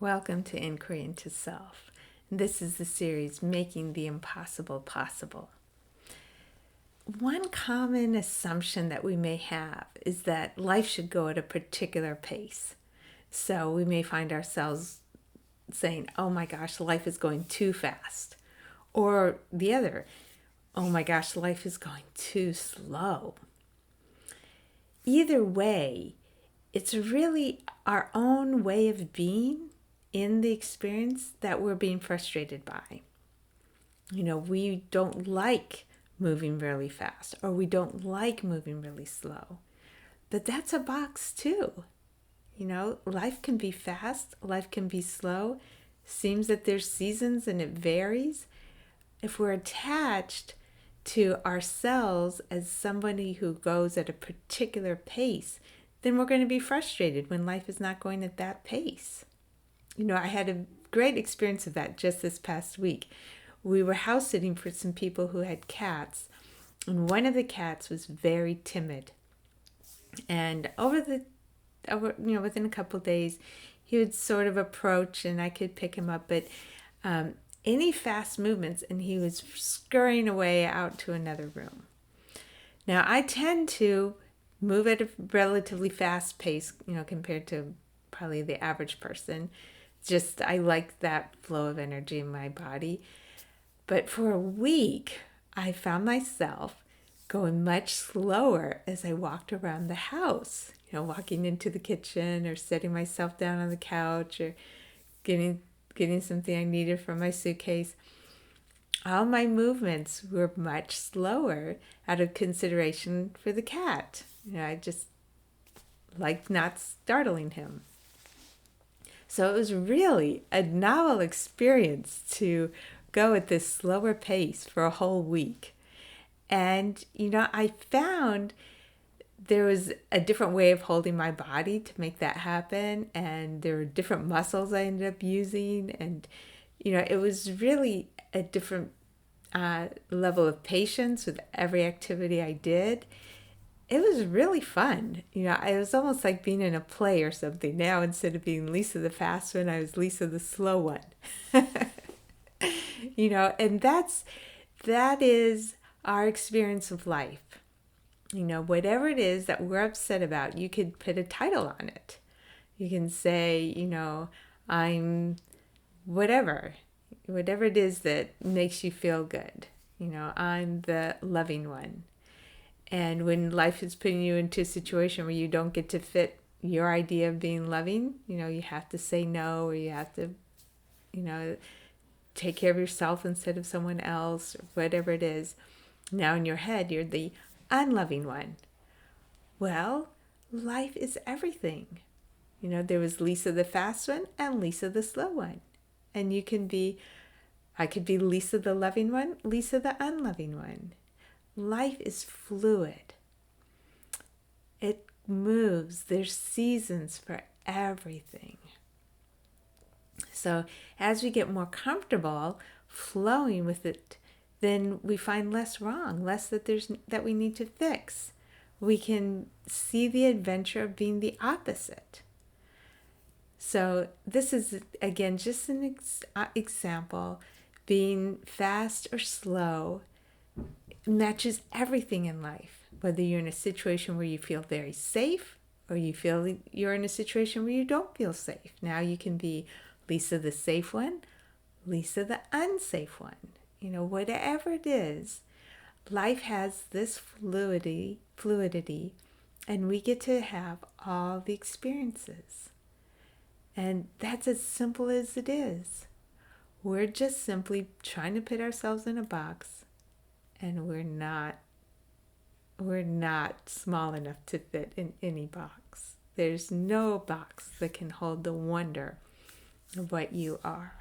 Welcome to Inquiry into Self. This is the series Making the Impossible Possible. One common assumption that we may have is that life should go at a particular pace. So we may find ourselves saying, oh my gosh, life is going too fast. Or the other, oh my gosh, life is going too slow. Either way, it's really our own way of being in the experience that we're being frustrated by. We don't like moving really fast, or we don't like moving really slow. But that's a box too. Life can be fast, life can be slow. Seems that there's seasons and it varies. If we're attached to ourselves as somebody who goes at a particular pace, then we're going to be frustrated when life is not going at that pace. I had a great experience of that just this past week. We were house sitting for some people who had cats, and one of the cats was very timid. And within a couple of days, he would sort of approach, and I could pick him up. But any fast movements, and he was scurrying away out to another room. Now, I tend to move at a relatively fast pace, compared to probably the average person. I like that flow of energy in my body. But for a week, I found myself going much slower as I walked around the house, walking into the kitchen or setting myself down on the couch or getting something I needed from my suitcase. All my movements were much slower out of consideration for the cat. I just liked not startling him. So it was really a novel experience to go at this slower pace for a whole week. And, I found there was a different way of holding my body to make that happen. And there were different muscles I ended up using. And, it was really a different level of patience with every activity I did. It was really fun. It was almost like being in a play or something. Now, instead of being Lisa the fast one, I was Lisa the slow one. And that is our experience of life. Whatever it is that we're upset about, you could put a title on it. You can say, I'm whatever it is that makes you feel good. I'm the loving one. And when life is putting you into a situation where you don't get to fit your idea of being loving, you have to say no, or you have to, take care of yourself instead of someone else, or whatever it is. Now in your head, you're the unloving one. Well, life is everything. There was Lisa the fast one and Lisa the slow one. And I could be Lisa the loving one, Lisa the unloving one. Life is fluid. It moves. There's seasons for everything. So as we get more comfortable flowing with it, then we find less wrong, less that we need to fix. We can see the adventure of being the opposite. So this is, again, just an example. Being fast or slow matches everything in life, whether you're in a situation where you feel very safe or you feel you're in a situation where you don't feel safe. Now you can be Lisa the safe one, Lisa the unsafe one. Whatever it is, life has this fluidity, and we get to have all the experiences. And that's as simple as it is. We're just simply trying to put ourselves in a box. And we're not small enough to fit in any box. There's no box that can hold the wonder of what you are.